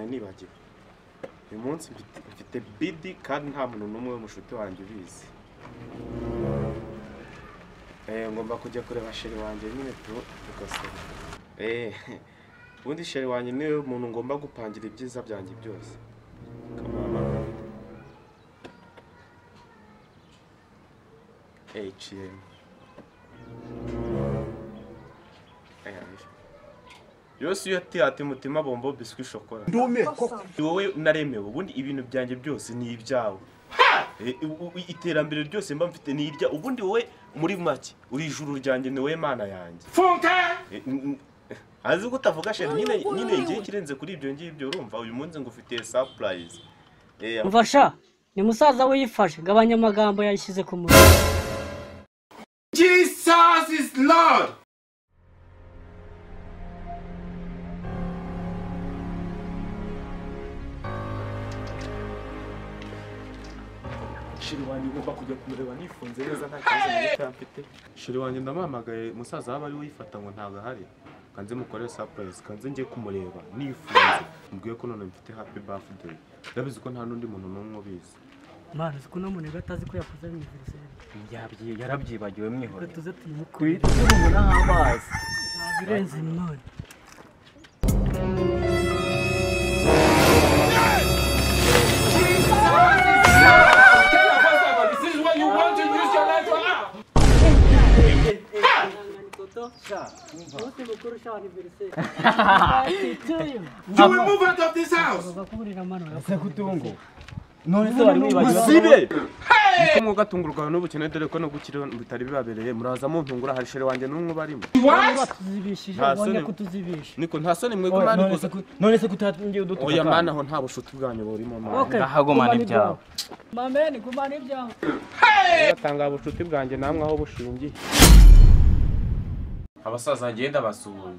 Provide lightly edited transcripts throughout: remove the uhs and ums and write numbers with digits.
nibagiwe uyu munsi mfite bidi kandi nta muntu n'umwe w'umushuti wanjye ubizi. Ngomba kujya kureba sheri wanjye nyine tugasoma. Ubundi sheri wanjye niwe muntu ngomba gupangira ibyiza byanjye byose. HM yose iyo ati mutima bombo biscuit chocolat ndume koko wowe naremewe ubundi ibintu byanjye byose ni ibyawe. Iterambere ryose mba mfite ni irya ubundi wowe muri make uri ijuru ryanjye ni wowe mana yanjye. Azi ko utavuga sheri nyine ngiye kirenze kuri ibyo ngibyo urumva uyu munsi ngufitiye surprise. Mfasha ni musaza we yifashe gabanya amagambo yashyize ku murongo. Jesus is Lord. Sheri wanjye ugomba kujya kumureba nifunze neza nta kibazo n'icyo mfite. Sheri wanjye ndamuhamagaye musaza waba ari wifata ngo ntago ahari. Kanze mukorere surprise kanze ngiye kumureba nifunze mbwiye ko none mfite happy birthday. Ndabizi ko nta nundi muntu n'umwe ubizi. Mara uzi ko namunega atazi ko yakoze anniversaire. Yarabyibagiwe mwihora. Tuze tuyimukure. Kwituma n'amazi. Birenze none. You will move out of this house. None se bari wibagiwe. Niko mugatungurwa n'ubukene dore ko no gukira bitari bibabereye muraza mu ntungura hari sheri wanjye n'umwe barimo. Batuzibishije ubonye kutuzibisha. Niko nta soni mwe gumana koza. None se kutatungiye udutuka. Oya mana aho nta bushuti bwanyu burimo mana. Ndahagomana ibyawe. Mameni gumana ibyawe. Batanga bushuti bwanjye namwe aho bushingiye. Abasaza ngenda basuhuye.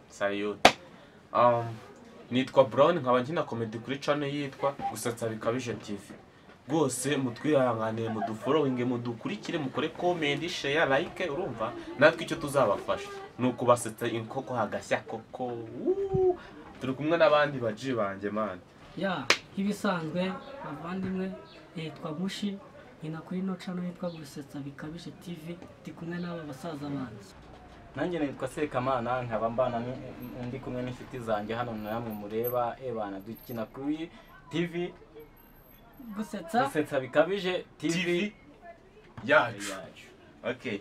Sayute. Nitwa Brown nkaba nkina comedy kuri channel yitwa Gusetsa Bikabije TV. Rwose mutwihanganiye mudufollowing mudukurikire mukore comment share like urumva natwe icyo tuzabafasha nuko basetsa inkoko hagashya koko. Turi kumwe n'abandi baji banje man. Ibisanzwe abandimwe yitwa Mushi ina kuri no channel yitwa Gusetsa Bikabije TV ndi kumwe n'aba basaza banjye. Nanjye nitwa Sekamana nkaba mbana ndi kumwe n'inshuti zanjye hano namwe mureba ebana dukina kuri TV Gusetsa Bikabije TV yacu. Okay.